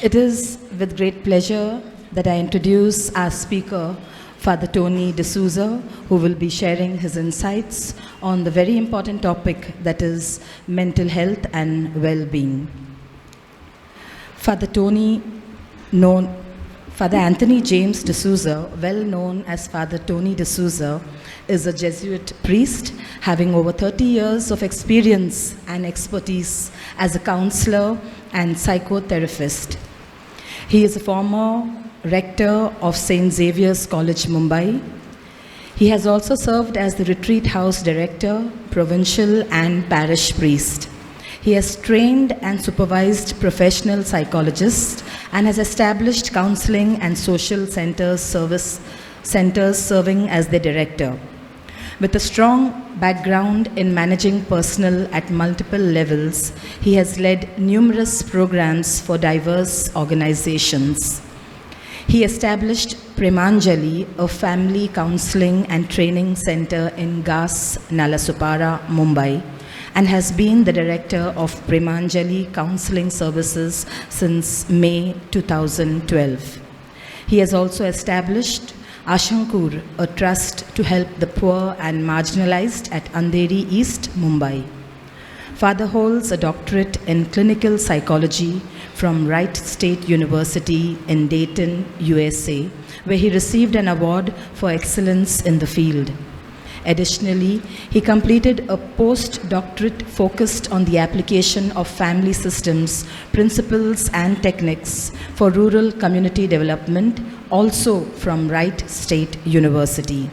It is with great pleasure that I introduce our speaker, Father Tony D'Souza, who will be sharing his insights on the very important topic that is mental health and well-being. Father Anthony James D'Souza, well known as Father Tony D'Souza, is a Jesuit priest having over 30 years of experience and expertise as a counselor and psychotherapist. He is a former rector of St. Xavier's College, Mumbai. He has also served as the Retreat House Director, Provincial and Parish Priest. He has trained and supervised professional psychologists and has established counseling and social centers serving as their director. With a strong background in managing personnel at multiple levels, he has led numerous programs for diverse organizations. He established Premanjali, a family counseling and training center in Gas, Nalasopara, Mumbai, and has been the director of Premanjali Counseling Services since May 2012. He has also established Ashankur, a trust to help the poor and marginalized at Andheri East, Mumbai. Father holds a doctorate in clinical psychology from Wright State University in Dayton, USA, where he received an award for excellence in the field. Additionally, he completed a postdoctorate focused on the application of family systems, principles, and techniques for rural community development, also from Wright State University.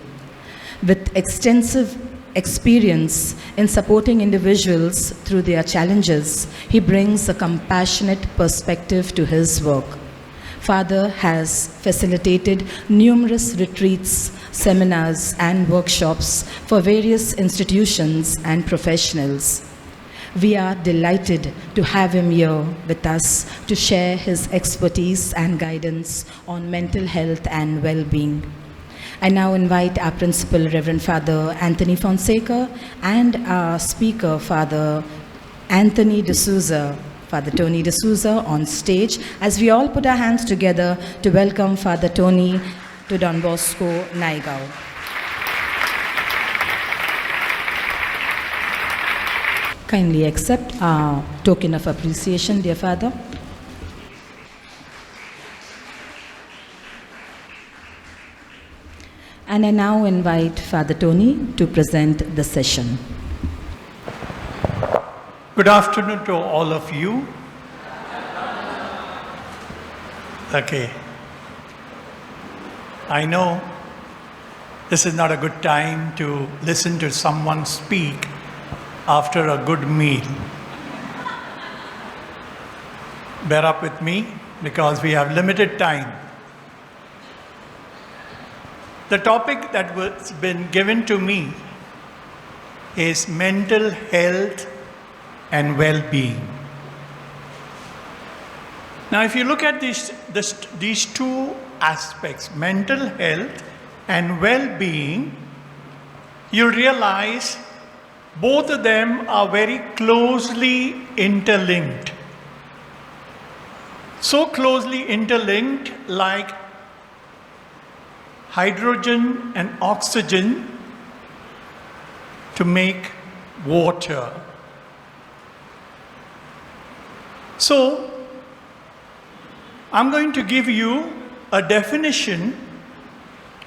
With extensive experience in supporting individuals through their challenges, he brings a compassionate perspective to his work. Father has facilitated numerous retreats, seminars, and workshops for various institutions and professionals. We are delighted to have him here with us to share his expertise and guidance on mental health and well-being. I now invite our principal, Reverend Father Anthony Fonseca, and our speaker, Father Anthony D'Souza, Father Tony D'Souza, on stage as we all put our hands together to welcome Father Tony to Don Bosco, Naigaon. Kindly accept our token of appreciation, dear Father. And I now invite Father Tony to present the session. Good afternoon to all of you. Okay. I know this is not a good time to listen to someone speak after a good meal. Bear up with me because we have limited time. The topic that was been given to me is mental health and well-being. Now, if you look at these two aspects, mental health and well-being, you realize both of them are very closely interlinked. So closely interlinked like hydrogen and oxygen to make water. So, I'm going to give you a definition,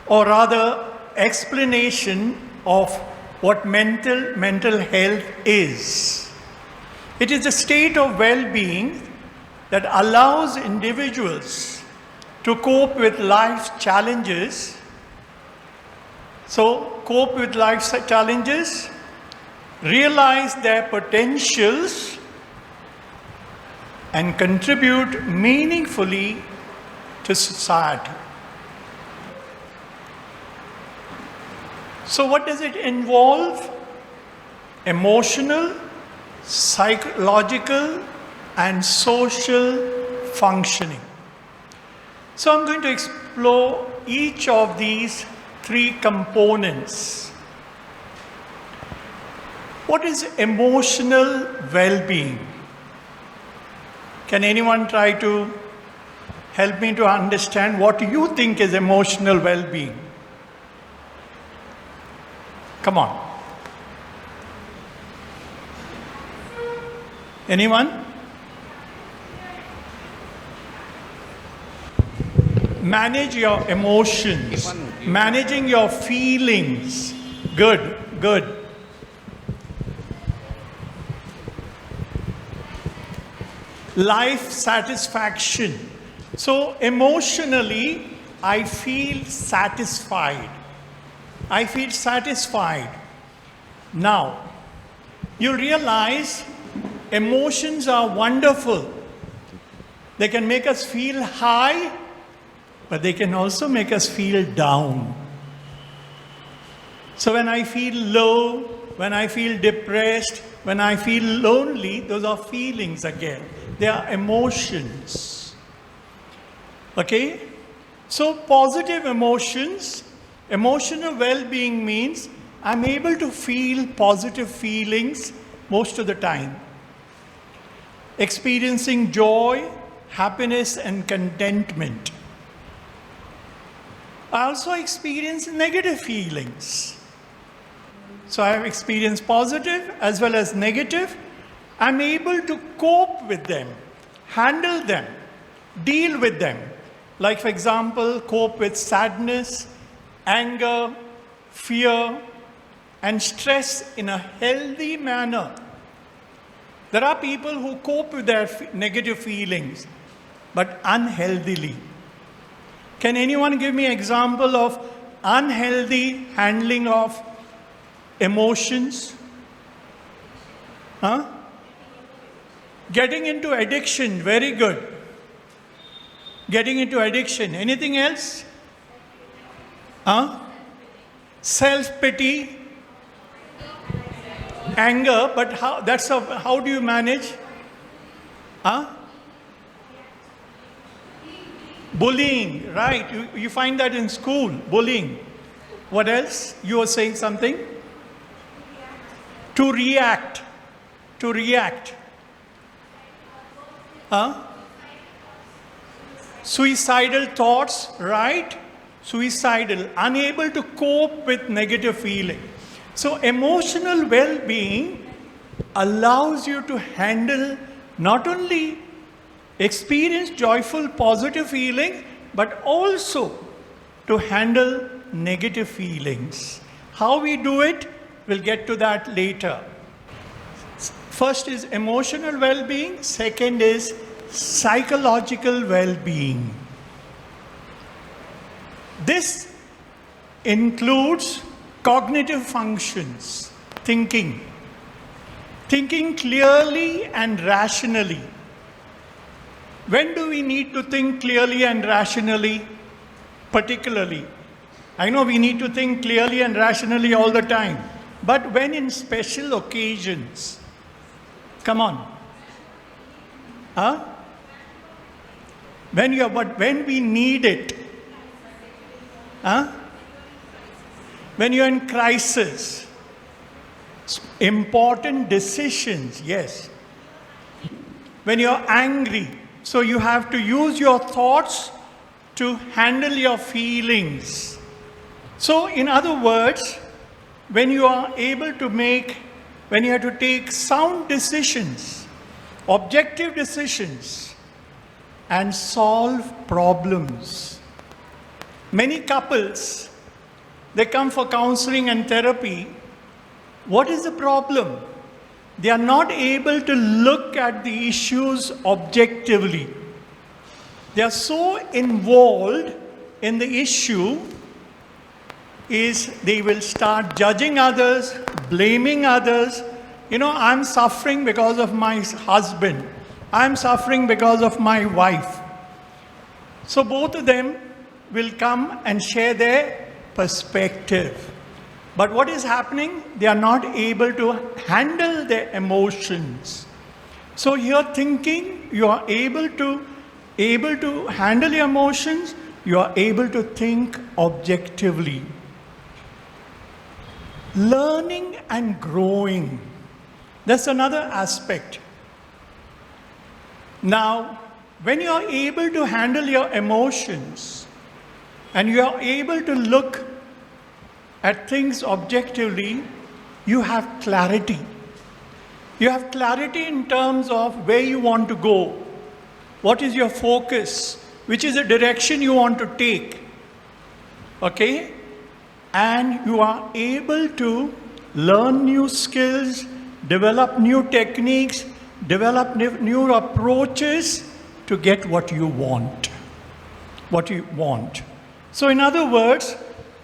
or rather explanation of what mental health is. It is a state of well-being that allows individuals to cope with life's challenges. So, cope with life's challenges, realize their potentials, and contribute meaningfully to society. So what does it involve? Emotional, psychological, and social functioning. So I'm going to explore each of these three components. What is emotional well-being? Can anyone try to help me to understand what you think is emotional well-being. Come on. Anyone? Manage your emotions, managing your feelings. Good, good. Life satisfaction. So emotionally, I feel satisfied. I feel satisfied. Now, you realize emotions are wonderful. They can make us feel high, but they can also make us feel down. So when I feel low, when I feel depressed, when I feel lonely, those are feelings again. They are emotions. Okay? So positive emotions, emotional well-being means I'm able to feel positive feelings most of the time. Experiencing joy, happiness, and contentment. I also experience negative feelings. So I have experienced positive as well as negative. I'm able to cope with them, handle them, deal with them. Like, for example, cope with sadness, anger, fear, and stress in a healthy manner. There are people who cope with their negative feelings, but unhealthily. Can anyone give me an example of unhealthy handling of emotions? Huh? Getting into addiction, very good. Getting into addiction. Anything else? Huh? Self-pity, anger, but how do you manage? Huh? Bullying, right. You find that in school, bullying. What else? You were saying something? To react. To react. Huh? Suicidal thoughts, right? Suicidal, unable to cope with negative feeling. So emotional well-being allows you to handle not only experience joyful, positive feelings, but also to handle negative feelings. How we do it, we'll get to that later. First is emotional well-being. Second is psychological well-being. This includes cognitive functions, thinking clearly and rationally. When do we need to think clearly and rationally? Particularly, I know we need to think clearly and rationally all the time, but when in special occasions, come on. Huh? When we need it. Huh? When you're in crisis, important decisions, yes. When you're angry, so you have to use your thoughts to handle your feelings. So in other words, when you are able to when you have to take sound decisions, objective decisions, and solve problems. Many couples, they come for counseling and therapy. What is the problem? They are not able to look at the issues objectively. They are so involved in the issue, they will start judging others, blaming others. You know, I'm suffering because of my husband. I'm suffering because of my wife. So both of them will come and share their perspective. But what is happening? They are not able to handle their emotions. So here thinking, you are able to handle your emotions, you are able to think objectively. Learning and growing. That's another aspect. Now, when you are able to handle your emotions and you are able to look at things objectively, you have clarity. You have clarity in terms of where you want to go, what is your focus, which is the direction you want to take. Okay? And you are able to learn new skills, develop new techniques, develop new approaches to get what you want. What you want. So in other words,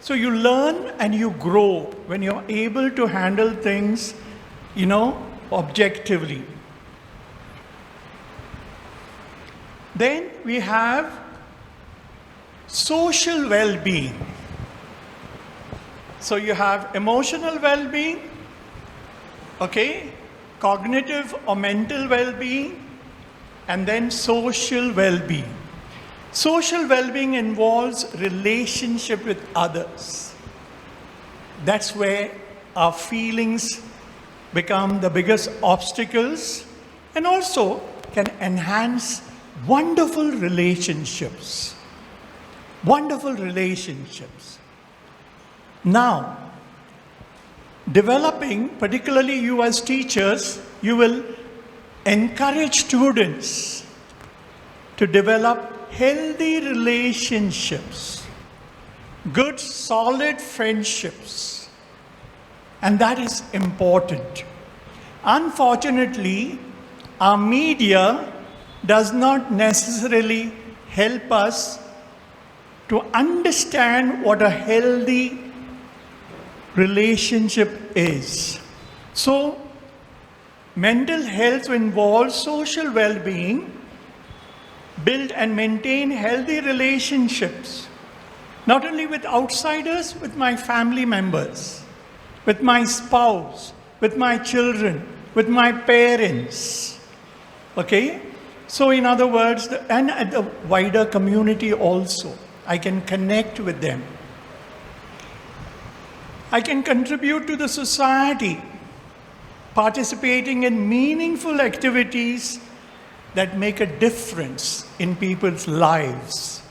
so you learn and you grow when you're able to handle things, objectively. Then we have social well-being. So you have emotional well-being, okay, cognitive or mental well-being, and then social well-being. Social well-being involves relationship with others. That's where our feelings become the biggest obstacles and also can enhance wonderful relationships. Wonderful relationships. Now, developing, particularly you as teachers, you will encourage students to develop healthy relationships, good, solid friendships, and that is important. Unfortunately, our media does not necessarily help us to understand what a healthy relationship is. So, mental health involves social well-being, build and maintain healthy relationships, not only with outsiders, with my family members, with my spouse, with my children, with my parents. Okay? So in other words, and at the wider community also, I can connect with them. I can contribute to the society, participating in meaningful activities that make a difference in people's lives.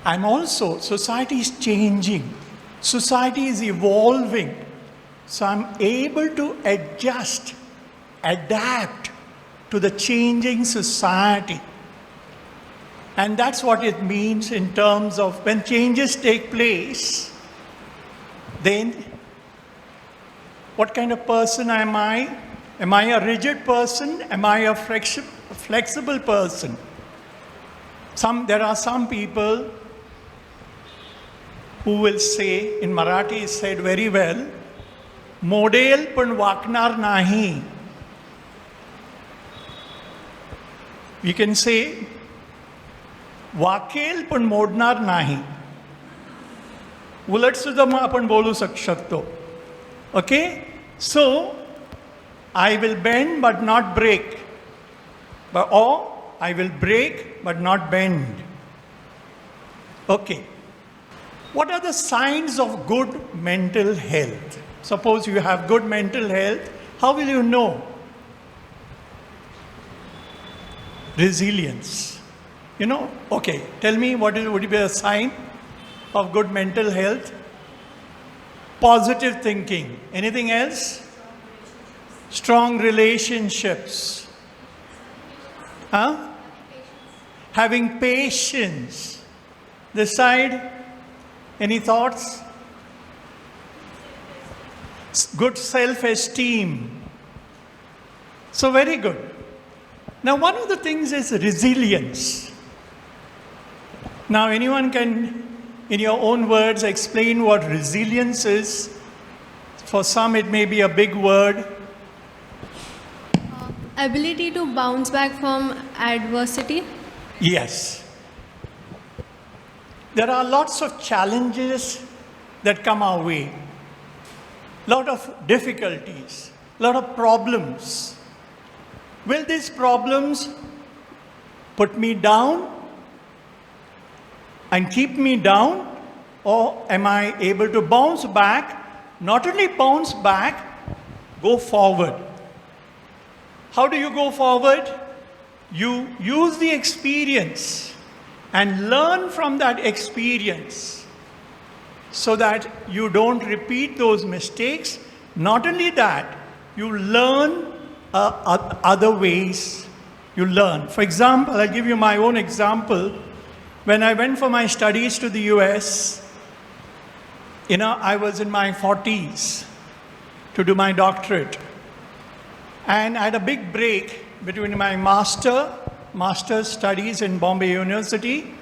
Society is changing. Society is evolving. So I'm able to adjust, adapt to the changing society. And that's what it means in terms of when changes take place, then what kind of person am I? Am I a rigid person? Am I a flexible person? There are some people who will say, in Marathi is said very well, model पण वाकणार नाही. We can say, वाकेल पण मोडणार नाही. उलट सुद्धा मग आपण बोलू शकतो. Okay? So, I will bend but not break. Or I will break but not bend. Okay. What are the signs of good mental health? Suppose you have good mental health, how will you know? Resilience. Okay, tell me would it be a sign of good mental health? Positive thinking. Anything else? Strong relationships. Having patience. This side, any thoughts? Good self-esteem. So very good. Now one of the things is resilience. Now anyone can, in your own words, explain what resilience is. For some it may be a big word. Ability to bounce back from adversity. Yes. There are lots of challenges that come our way. Lot of difficulties, lot of problems. Will these problems put me down and keep me down, or am I able to bounce back? Not only bounce back, go forward. How do you go forward? you use the experience and learn from that experience so that you don't repeat those mistakes. Not only that, you learn other ways. You learn. For example, I'll give you my own example. When I went for my studies to the US, I was in my 40s to do my doctorate. And I had a big break between my master's studies in Bombay University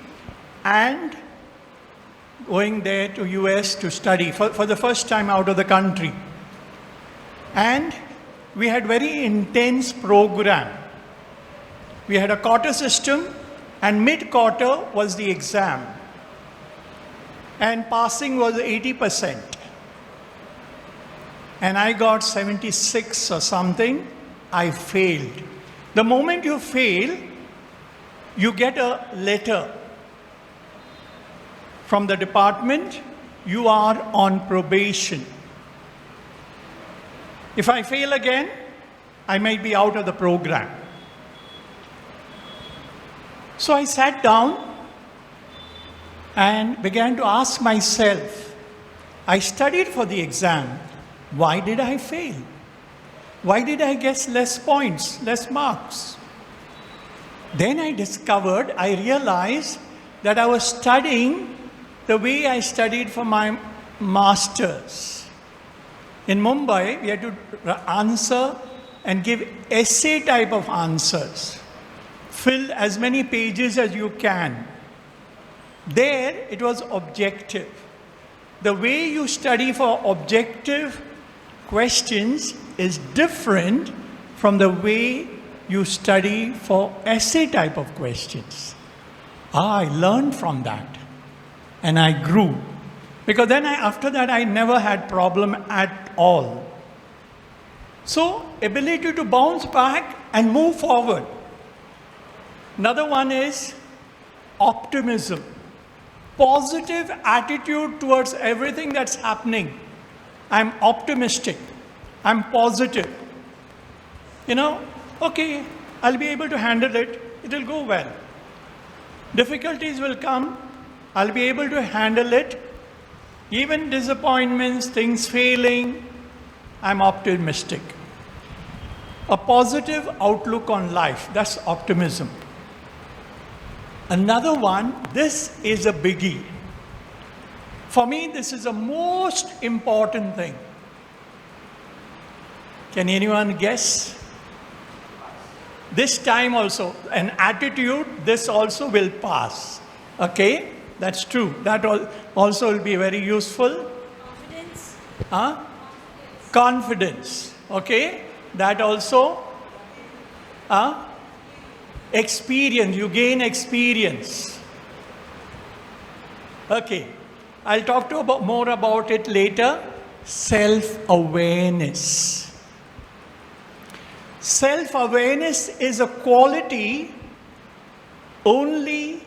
and going there to US to study for the first time out of the country. And we had very intense program. We had a quarter system, and mid-quarter was the exam. And passing was 80%. And I got 76 or something. I failed. The moment you fail, you get a letter from the department. You are on probation. If I fail again, I might be out of the program. So I sat down and began to ask myself, I studied for the exam. Why did I fail? Why did I get less points, less marks? Then I realized that I was studying the way I studied for my master's. In Mumbai, we had to answer and give essay type of answers. Fill as many pages as you can. There, it was objective. The way you study for objective questions is different from the way you study for essay type of questions. I learned from that and I grew. Because then after that, I never had problem at all. So, ability to bounce back and move forward. Another one is optimism. Positive attitude towards everything that's happening. I'm optimistic. I'm positive. Okay, I'll be able to handle it. It'll go well. Difficulties will come. I'll be able to handle it. Even disappointments, things failing, I'm optimistic. A positive outlook on life, that's optimism. Another one, this is a biggie. For me, this is the most important thing. Can anyone guess? This time also, an attitude, this also will pass. Okay? That's true. That also will be very useful. Confidence. Confidence. Okay? That also. Experience. You gain experience. Okay. I'll talk more about it later. Self-awareness. Self-awareness is a quality only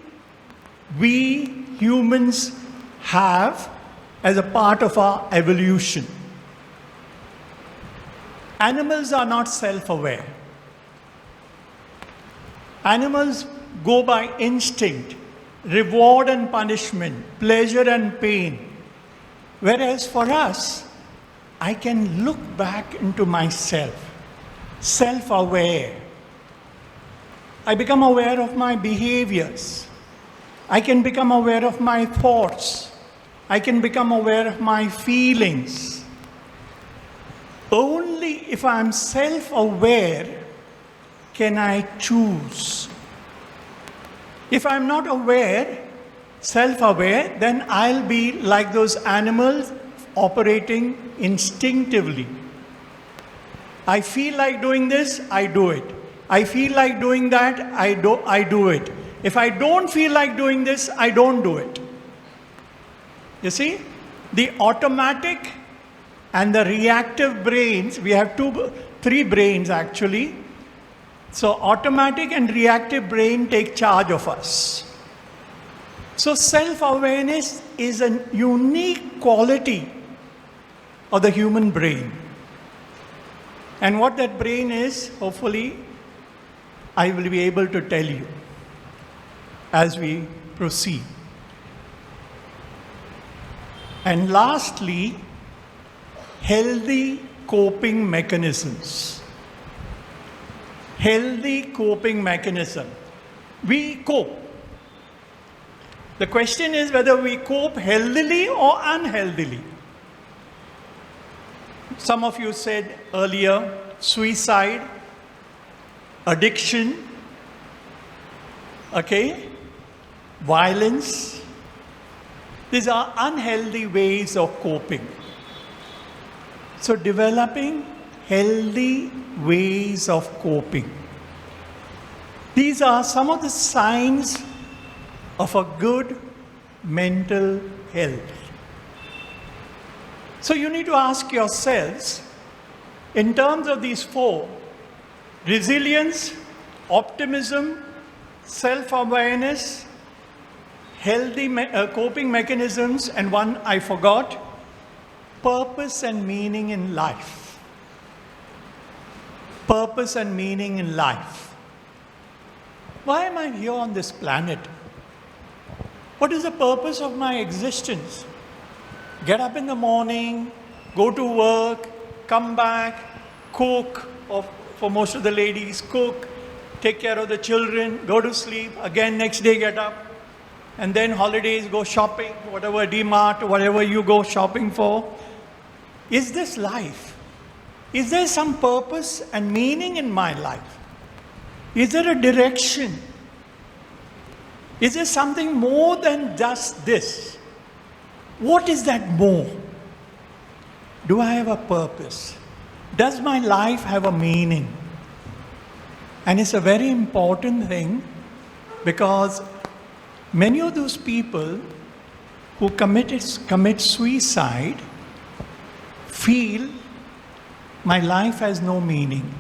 we humans have as a part of our evolution. Animals are not self-aware. Animals go by instinct, reward and punishment, pleasure and pain. Whereas for us, I can look back into myself, self-aware. I become aware of my behaviors. I can become aware of my thoughts. I can become aware of my feelings. Only if I'm self-aware can I choose. If I'm not aware, self-aware, then I'll be like those animals operating instinctively. I feel like doing this, I do it. I feel like doing that, I do it. If I don't feel like doing this, I don't do it. You see, the automatic and the reactive brains, we have three brains actually. So automatic and reactive brain take charge of us. So self-awareness is a unique quality of the human brain. And what that brain is, hopefully, I will be able to tell you as we proceed. And lastly, healthy coping mechanisms. Healthy coping mechanism. We cope. The question is whether we cope healthily or unhealthily. Some of you said earlier, suicide, addiction, okay, violence. These are unhealthy ways of coping. So developing healthy ways of coping. These are some of the signs of a good mental health. So you need to ask yourselves, in terms of these four, resilience, optimism, self-awareness, healthy coping mechanisms, and one I forgot, purpose and meaning in life. Purpose and meaning in life. Why am I here on this planet? What is the purpose of my existence? Get up in the morning, go to work, come back, cook, or for most of the ladies, cook, take care of the children, go to sleep, again next day get up, and then holidays, go shopping, whatever D-Mart, whatever you go shopping for. Is this life? Is there some purpose and meaning in my life? Is there a direction? Is there something more than just this? What is that more? Do I have a purpose? Does my life have a meaning? And it's a very important thing because many of those people who commit suicide feel my life has no meaning.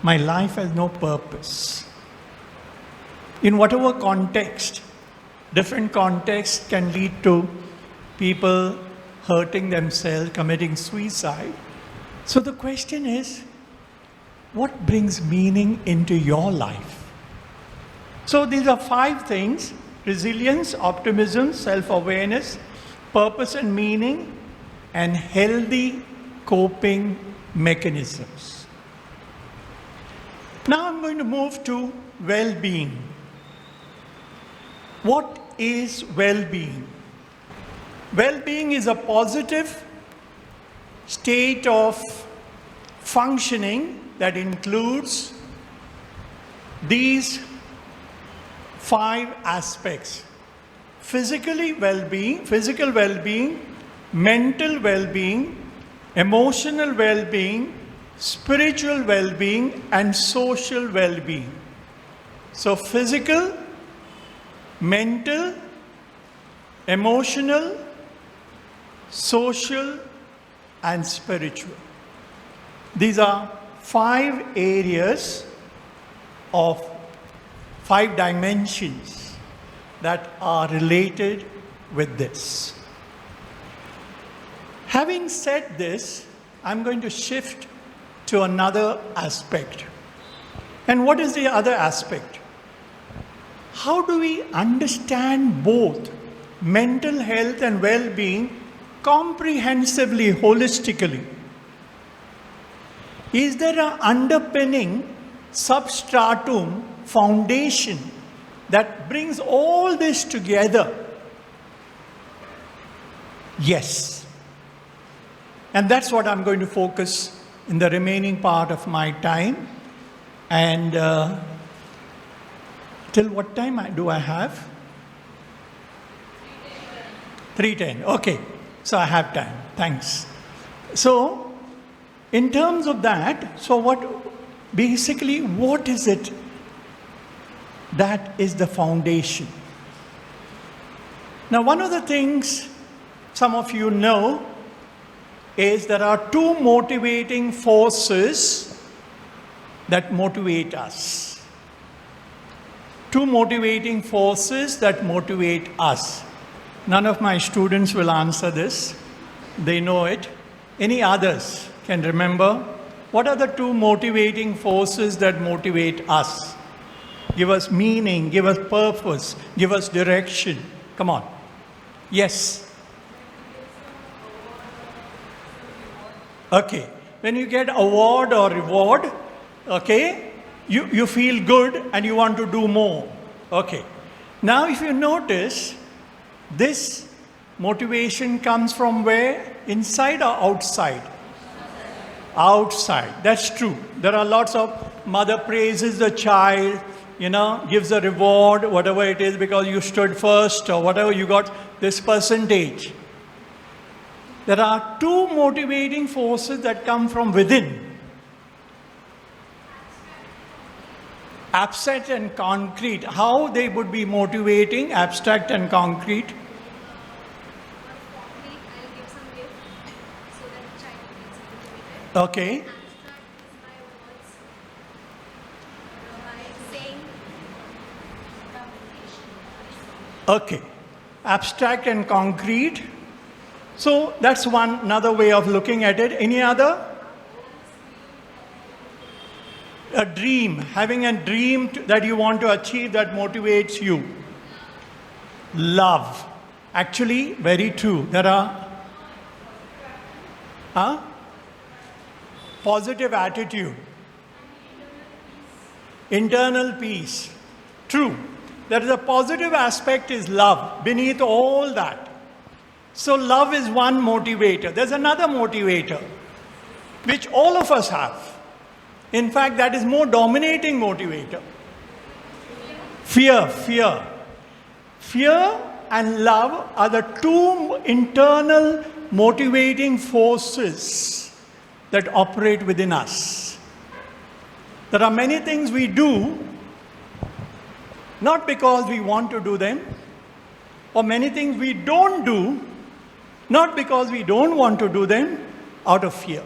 My life has no purpose. In whatever context, different contexts can lead to people hurting themselves, committing suicide. So the question is, what brings meaning into your life? So these are 5 things: resilience, optimism, self-awareness, purpose and meaning, and healthy coping mechanisms. Now I'm going to move to well-being. What is well-being? Well-being is a positive state of functioning that includes these 5 aspects: physical well-being, mental well-being, emotional well-being, spiritual well-being, and social well-being. So physical, mental, emotional, social, and spiritual. These are 5 areas of 5 dimensions that are related with this. Having said this, I'm going to shift to another aspect. And what is the other aspect? How do we understand both mental health and well-being comprehensively, holistically? Is there an underpinning substratum foundation that brings all this together? Yes. And that's what I'm going to focus in the remaining part of my time. And till what time do I have? 3:10. Okay. So I have time. Thanks. So, in terms of that, so what is it that is the foundation? Now, one of the things some of you know is there are 2 motivating forces that motivate us. 2 motivating forces that motivate us. None of my students will answer this. They know it. Any others can remember? What are the 2 motivating forces that motivate us? give us meaning, give us purpose, give us direction. Come on. Yes. Okay. When you get award or reward, okay, you feel good and you want to do more. Okay. Now if you notice, this motivation comes from where? Inside or outside? Outside. That's true. There are lots of mother praises the child, gives a reward, whatever it is, because you stood first or whatever, you got this percentage. There are two motivating forces that come from within. Abstract and concrete. How they would be motivating, abstract and concrete? Okay. Okay. Abstract and concrete. So that's another way of looking at it. Any other? A dream. Having a dream that you want to achieve that motivates you. Love. Actually, very true. There are positive attitude. Internal peace. True. There is a positive aspect is love beneath all that. So love is one motivator. There's another motivator, which all of us have. In fact, that is more dominating motivator. Fear. Fear and love are the two internal motivating forces that operate within us. There are many things we do not because we want to do them, or many things we don't do not because we don't want to do them, out of fear.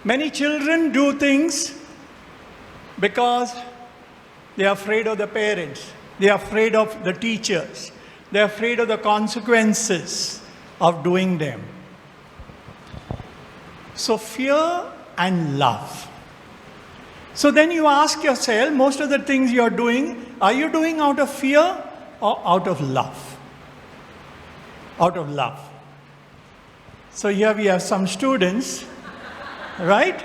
Many children do things because they are afraid of the parents, they are afraid of the teachers, they are afraid of the consequences of doing them. So fear and love. So then you ask yourself, most of the things you are you doing out of fear or out of love? Out of love. So here we have some students, right?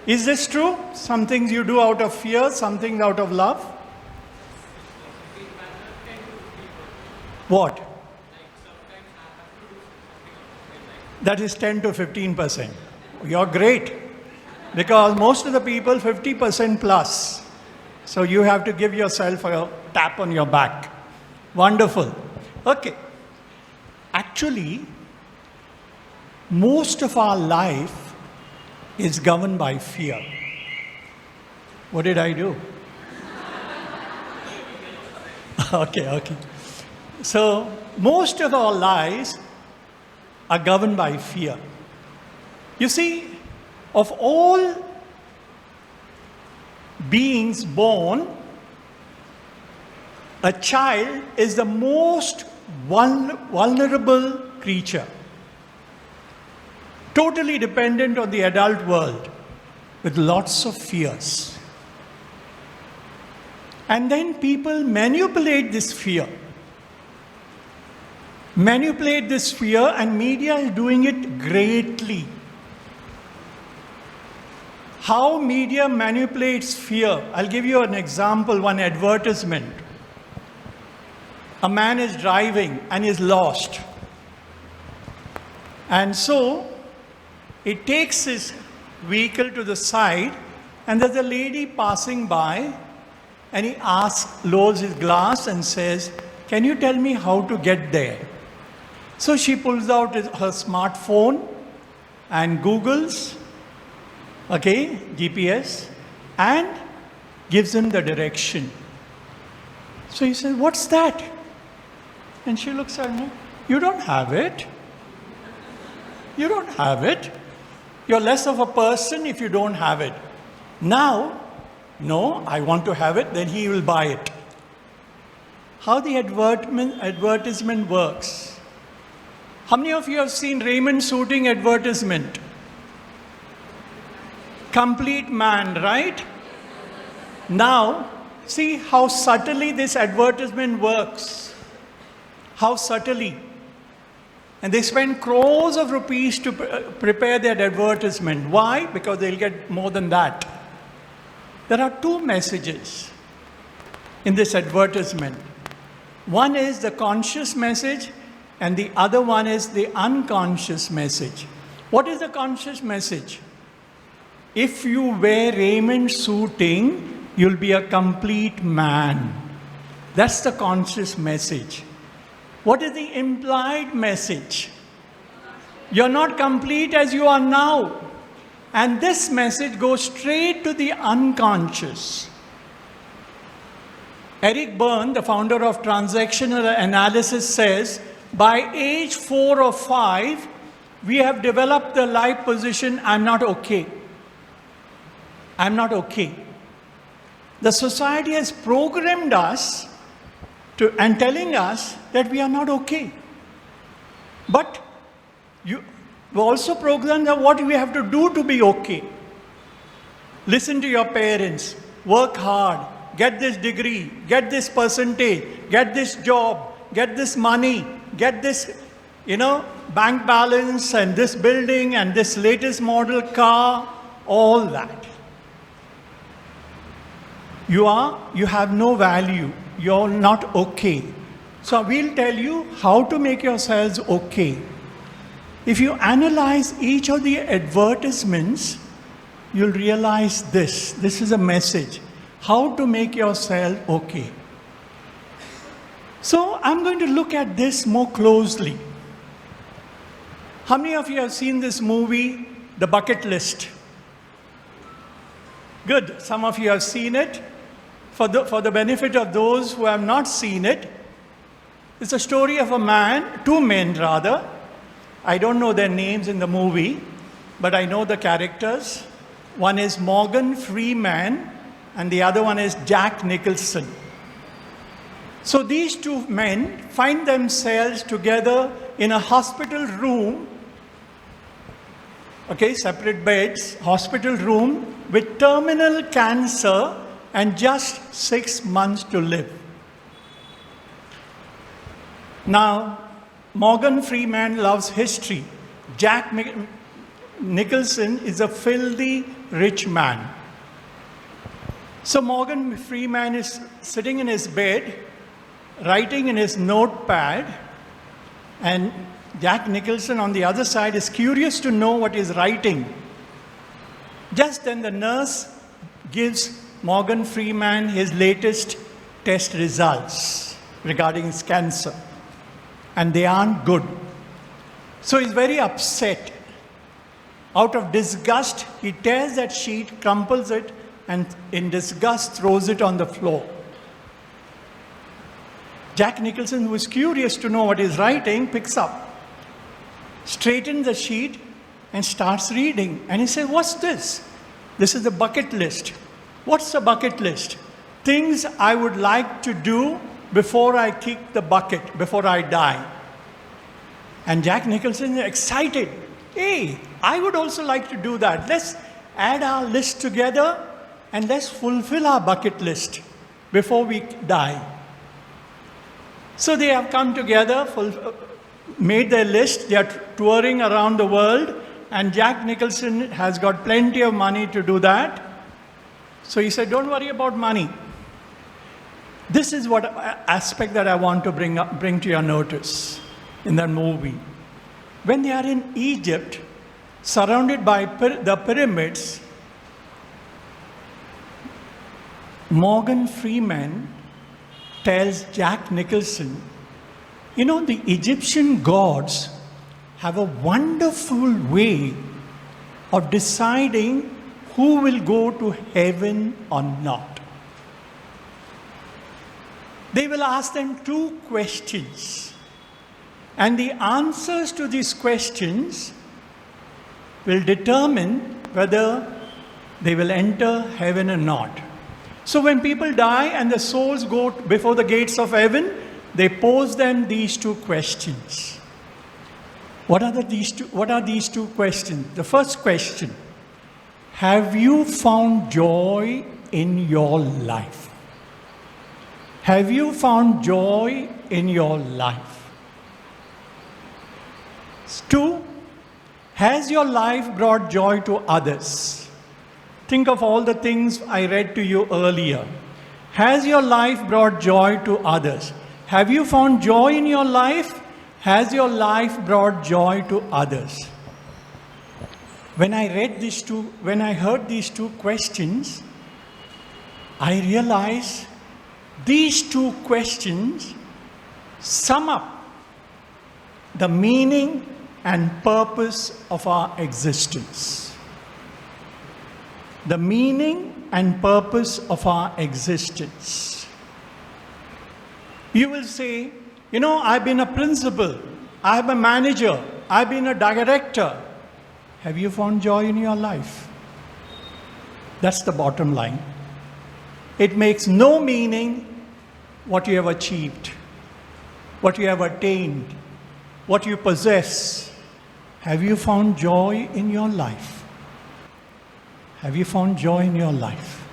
Is this true? Some things you do out of fear, some things out of love? What? That is 10 to 15%. You're great. Because most of the people, 50% plus. So you have to give yourself a tap on your back. Wonderful. Okay. Actually, most of our life is governed by fear. What did I do? Okay. So most of our lives are governed by fear. You see, of all beings born, a child is the most vulnerable creature, totally dependent on the adult world, with lots of fears. And then people manipulate this fear. And media is doing it greatly. How media manipulates fear. I'll give you an example, one advertisement. A man is driving and is lost. And so, he takes his vehicle to the side, and there's a lady passing by, and he lowers his glass and says, "Can you tell me how to get there?" So she pulls out her smartphone and Googles, GPS, and gives him the direction. So he says, "What's that?" And she looks at me, "You don't have it. You don't have it. You're less of a person if you don't have it." Now, no, I want to have it, then he will buy it. How the advertisement works. How many of you have seen Raymond Suiting advertisement? Complete man, right? Now, see how subtly this advertisement works. How subtly. And they spend crores of rupees to prepare that advertisement. Why? Because they'll get more than that. There are two messages in this advertisement. One is the conscious message, and the other one is the unconscious message. What is the conscious message? If you wear raiment suiting, you'll be a complete man. That's the conscious message. What is the implied message? You're not complete as you are now. And this message goes straight to the unconscious. Eric Berne, the founder of transactional analysis, says, by age 4 or 5, we have developed the life position, I'm not okay. I'm not okay. The society has programmed us and telling us that we are not okay. But you also programmed that what we have to do to be okay. Listen to your parents, work hard, get this degree, get this percentage, get this job, get this money, get this, bank balance and this building and this latest model car, all that. You have no value. You're not okay. So we'll tell you how to make yourselves okay. If you analyze each of the advertisements, you'll realize this. This is a message. How to make yourself okay. So I'm going to look at this more closely. How many of you have seen this movie, The Bucket List? Good. Some of you have seen it. For the benefit of those who have not seen it, it's a story of a man, two men rather. I don't know their names in the movie, but I know the characters. One is Morgan Freeman, and the other one is Jack Nicholson. So these two men find themselves together in a hospital room, separate beds, hospital room with terminal cancer and just 6 months to live. Now, Morgan Freeman loves history. Jack Nicholson is a filthy rich man. So Morgan Freeman is sitting in his bed, writing in his notepad, and Jack Nicholson on the other side is curious to know what he's writing. Just then the nurse gives Morgan Freeman his latest test results regarding his cancer. And they aren't good. So he's very upset. Out of disgust, he tears that sheet, crumples it, and in disgust throws it on the floor. Jack Nicholson, who is curious to know what he's writing, picks up, straightens the sheet, and starts reading. And he says, what's this? This is the bucket list. What's the bucket list? Things I would like to do before I kick the bucket, before I die. And Jack Nicholson is excited. Hey, I would also like to do that. Let's add our list together and let's fulfill our bucket list before we die. So they have come together, made their list. They are touring around the world, and Jack Nicholson has got plenty of money to do that. So he said, don't worry about money. This is what aspect that I want to bring to your notice in that movie. When they are in Egypt, surrounded by the pyramids, Morgan Freeman tells Jack Nicholson, the Egyptian gods have a wonderful way of deciding who will go to heaven or not. They will ask them 2 questions. And the answers to these questions will determine whether they will enter heaven or not. So when people die and the souls go before the gates of heaven, they pose them these 2 questions. What are these two questions? The first question, have you found joy in your life? Have you found joy in your life? 2, has your life brought joy to others? Think of all the things I read to you earlier. Has your life brought joy to others? Have you found joy in your life? Has your life brought joy to others? When I heard these two questions, I realized these two questions sum up the meaning and purpose of our existence. The meaning and purpose of our existence. You will say, I've been a principal, I'm a manager, I've been a director. Have you found joy in your life? That's the bottom line. It makes no meaning what you have achieved, what you have attained, what you possess. Have you found joy in your life? Have you found joy in your life?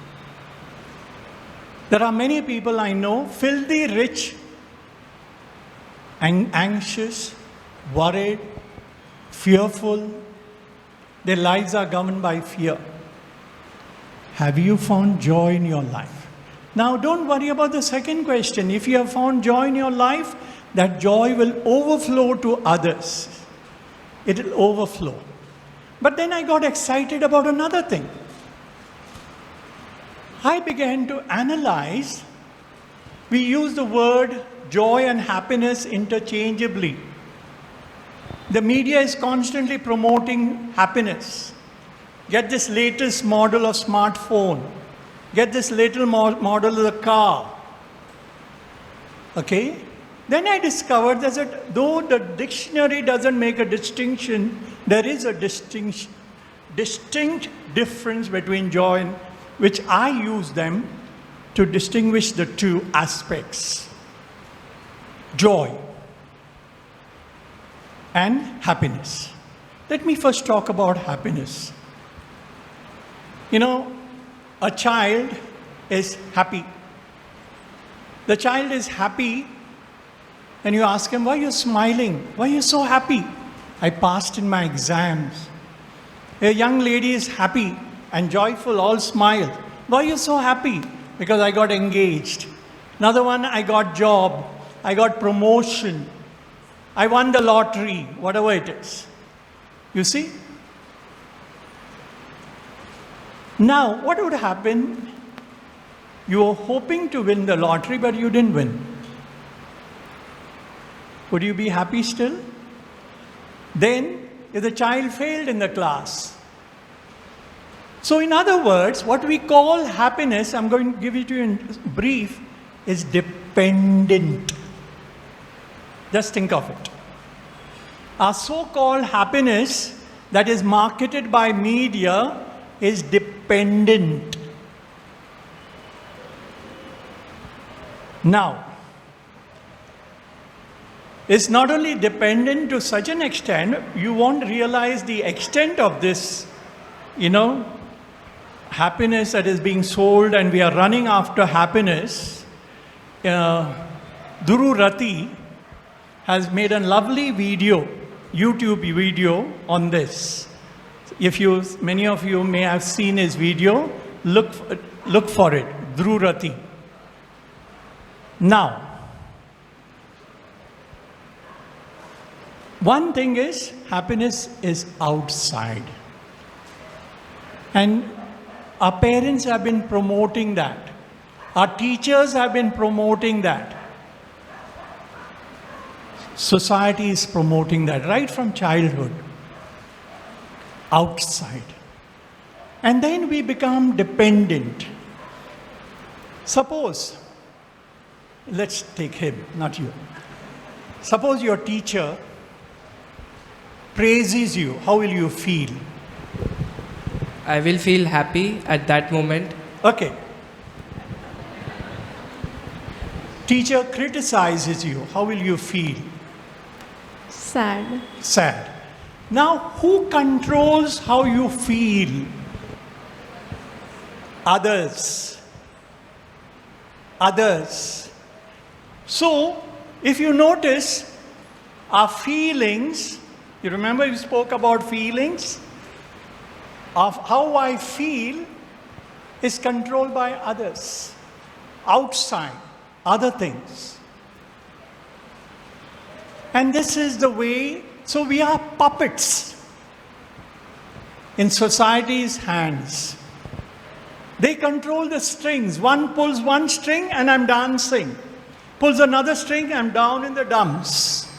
There are many people I know, filthy rich, and anxious, worried, fearful. Their lives are governed by fear. Have you found joy in your life? Now, don't worry about the second question. If you have found joy in your life, that joy will overflow to others. It will overflow. But then I got excited about another thing. I began to analyze. We use the word joy and happiness interchangeably. The media is constantly promoting happiness. Get this latest model of smartphone. Get this little model of the car. Okay? Then I discovered that though the dictionary doesn't make a distinction, there is a distinct difference between joy and which I use them to distinguish the two aspects. Joy and happiness. Let me first talk about happiness. A child is happy. The child is happy and you ask him, why are you smiling? Why are you so happy? I passed in my exams. A young lady is happy and joyful, all smile. Why are you so happy? Because I got engaged. Another one, I got job. I got promotion. I won the lottery, whatever it is. You see? Now, what would happen? You were hoping to win the lottery, but you didn't win. Would you be happy still? Then, if the child failed in the class. So, in other words, what we call happiness, I'm going to give it to you in brief, is dependent. Just think of it. Our so-called happiness that is marketed by media is dependent. Now, it's not only dependent to such an extent, you won't realize the extent of this, happiness that is being sold, and we are running after happiness. Dhuru Rati has made a lovely video, YouTube video on this. Many of you may have seen his video, look for it, Dhuru Rati. Now, one thing is, happiness is outside. And our parents have been promoting that. Our teachers have been promoting that. Society is promoting that right from childhood. Outside. And then we become dependent. Suppose, let's take him, not you. Suppose your teacher praises you, how will you feel? I will feel happy at that moment. Okay. Teacher criticizes you, how will you feel? Sad. Sad. Now, who controls how you feel? Others. So, if you notice, our feelings, you remember we spoke about feelings? Of how I feel is controlled by others, outside, other things. And this is the way, so we are puppets in society's hands. They control the strings. One pulls one string and I'm dancing. Pulls another string, I'm down in the dumps.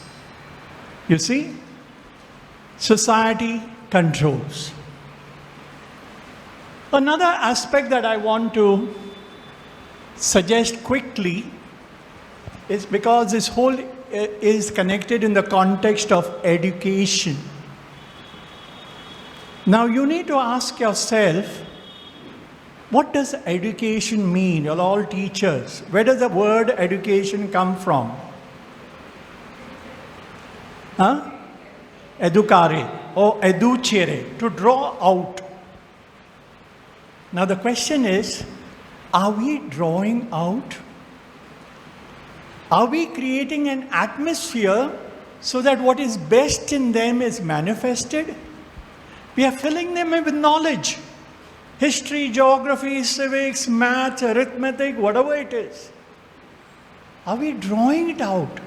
You see? Society controls. Another aspect that I want to suggest quickly is because this whole is connected in the context of education. Now you need to ask yourself, what does education mean? You're all teachers. Where does the word education come from? Huh? Educare or educere, to draw out. Now the question is, are we drawing out? Are we creating an atmosphere so that what is best in them is manifested? We are filling them with knowledge. History, geography, civics, math, arithmetic, whatever it is. Are we drawing it out?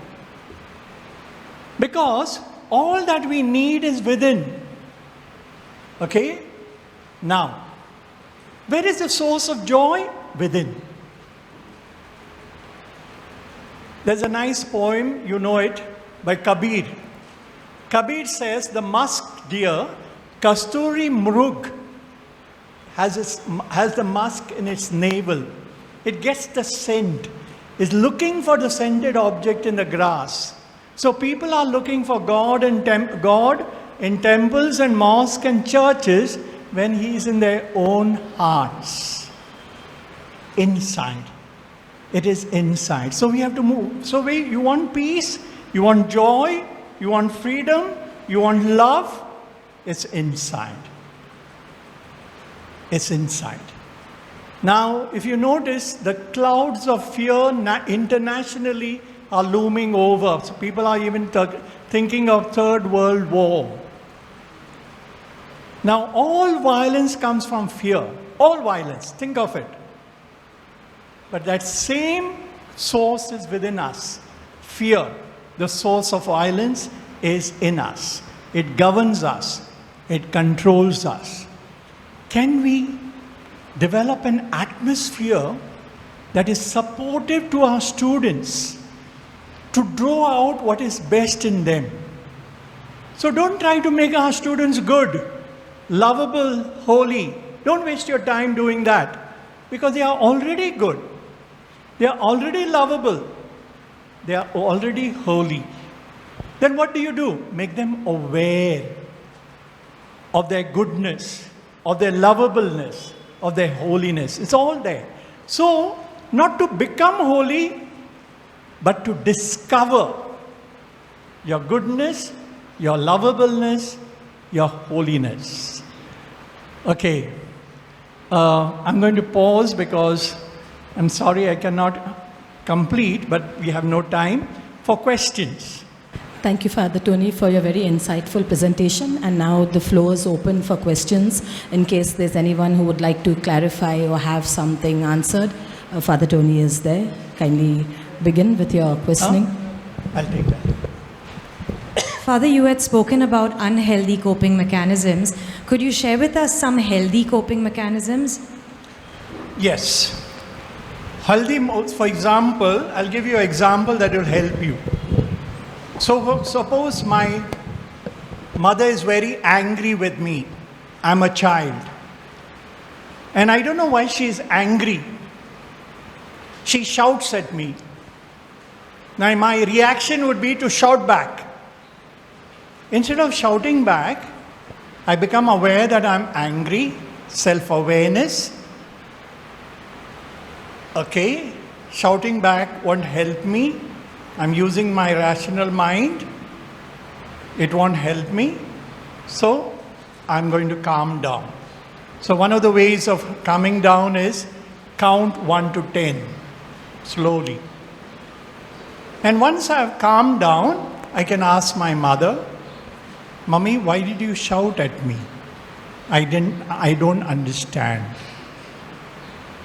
Because all that we need is within. Okay? Now, where is the source of joy? Within. There's a nice poem, you know it, by Kabir. Kabir says, the musk deer, Kasturi Mrug, has the musk in its navel. It gets the scent. It's looking for the scented object in the grass. So people are looking for God in temples and mosques and churches when He is in their own hearts. Inside. It is inside. So we have to move. So you want peace, you want joy, you want freedom, you want love. It's inside. It's inside. Now, if you notice, the clouds of fear internationally are looming over. So people are even thinking of Third World War. Now, all violence comes from fear. All violence. Think of it. But that same source is within us. Fear, the source of violence, is in us. It governs us. It controls us. Can we develop an atmosphere that is supportive to our students to draw out what is best in them? So don't try to make our students good, lovable, holy. Don't waste your time doing that, because they are already good. They are already lovable. They are already holy. Then what do? Make them aware of their goodness, of their lovableness, of their holiness. It's all there. So, not to become holy, but to discover your goodness, your lovableness, your holiness. Okay. I'm going to pause because I'm sorry I cannot complete, but we have no time for questions. Thank you, Father Tony, for your very insightful presentation. And now the floor is open for questions in case there's anyone who would like to clarify or have something answered. Father Tony is there. Kindly begin with your questioning. I'll take that. Father, you had spoken about unhealthy coping mechanisms. Could you share with us some healthy coping mechanisms? Yes. Healthy, for example, I'll give you an example that will help you. So suppose my mother is very angry with me. I'm a child. And I don't know why she is angry. She shouts at me. Now my reaction would be to shout back. Instead of shouting back, I become aware that I'm angry, self-awareness. Okay, shouting back won't help me. I'm using my rational mind. It won't help me. So I'm going to calm down. So one of the ways of calming down is count 1 to 10 slowly. And once I've calmed down, I can ask my mother, Mummy, why did you shout at me? I don't understand.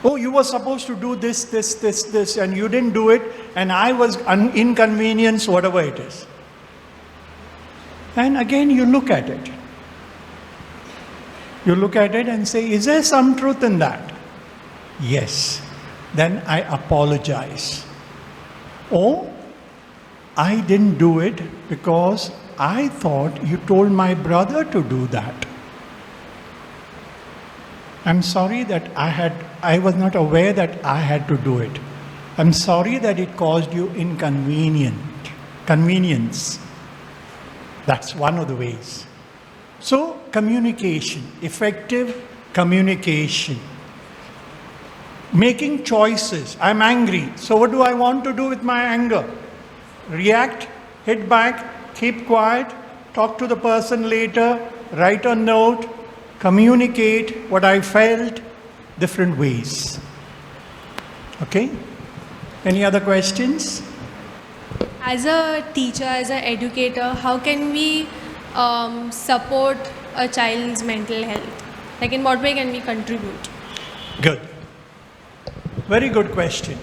Oh, you were supposed to do this, and you didn't do it, and I was inconvenienced, whatever it is. And again, you look at it. You look at it and say, is there some truth in that? Yes. Then I apologize. Oh, I didn't do it because I thought you told my brother to do that. I'm sorry that I was not aware that I had to do it. I'm sorry that it caused you convenience. That's one of the ways. So, communication, effective communication. Making choices. I'm angry. So what do I want to do with my anger? React, hit back, keep quiet, talk to the person later, write a note, communicate what I felt, different ways. Okay? Any other questions? As a teacher, as an educator, how can we support a child's mental health? Like, in what way can we contribute? Good. Very good question.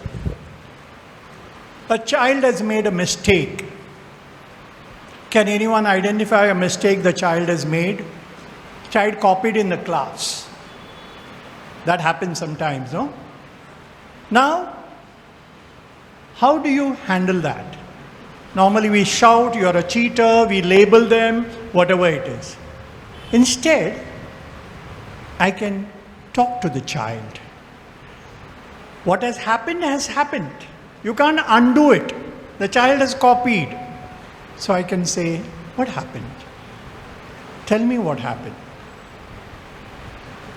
A child has made a mistake. Can anyone identify a mistake the child has made? Child copied in the class. That happens sometimes, no? Now, how do you handle that? Normally we shout, you're a cheater, we label them, whatever it is. Instead, I can talk to the child. What has happened has happened. You can't undo it. The child has copied. So I can say, what happened? Tell me what happened.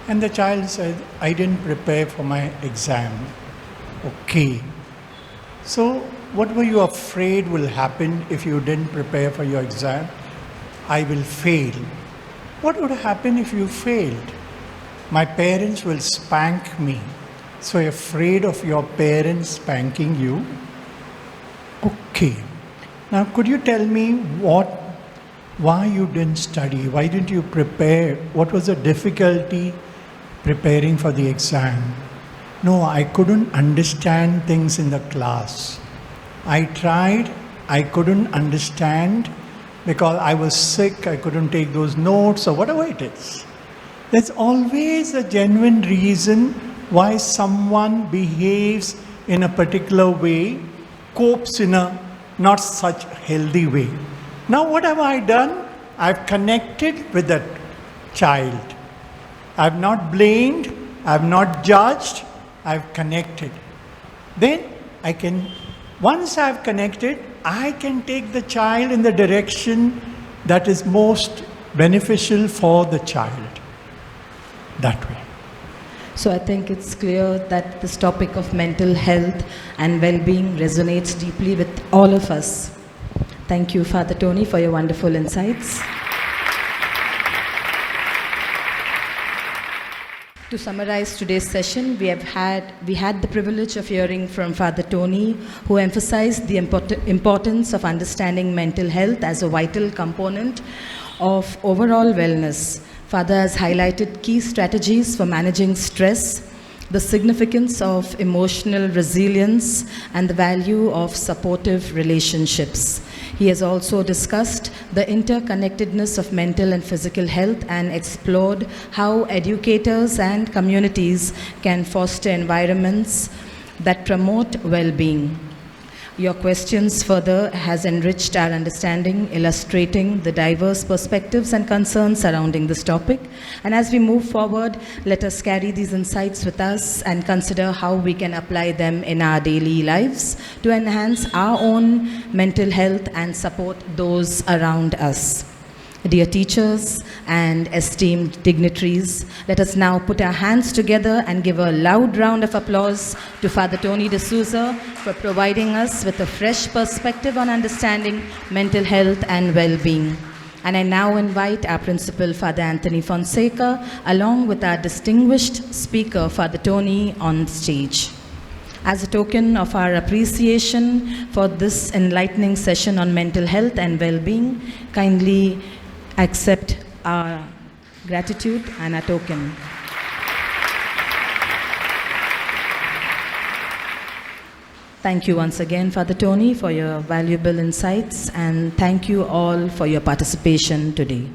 And the child said, I didn't prepare for my exam. Okay. So what were you afraid will happen if you didn't prepare for your exam? I will fail. What would happen if you failed? My parents will spank me. So you're afraid of your parents spanking you? Okay. Now could you tell me why you didn't study? Why didn't you prepare? What was the difficulty preparing for the exam? No, I couldn't understand things in the class. I tried, I couldn't understand because I was sick, I couldn't take those notes or whatever it is. There's always a genuine reason why someone behaves in a particular way, copes in a not such healthy way. Now what have I done? I've connected with that child. I've not blamed, I've not judged, I've connected. Then once I've connected, I can take the child in the direction that is most beneficial for the child. That way. So I think it's clear that this topic of mental health and well-being resonates deeply with all of us. Thank you, Father Tony, for your wonderful insights. To summarize today's session, we had the privilege of hearing from Father Tony, who emphasized the importance of understanding mental health as a vital component of overall wellness. Father has highlighted key strategies for managing stress, the significance of emotional resilience, and the value of supportive relationships. He has also discussed the interconnectedness of mental and physical health and explored how educators and communities can foster environments that promote well-being. Your questions further has enriched our understanding, illustrating the diverse perspectives and concerns surrounding this topic. And as we move forward, let us carry these insights with us and consider how we can apply them in our daily lives to enhance our own mental health and support those around us. Dear teachers and esteemed dignitaries, let us now put our hands together and give a loud round of applause to Father Tony DSOUZA for providing us with a fresh perspective on understanding mental health and well-being. And I now invite our principal, Father Anthony Fonseca, along with our distinguished speaker, Father Tony, on stage. As a token of our appreciation for this enlightening session on mental health and well-being, kindly accept our gratitude and our token. Thank you once again, Father Tony, for your valuable insights, and thank you all for your participation today.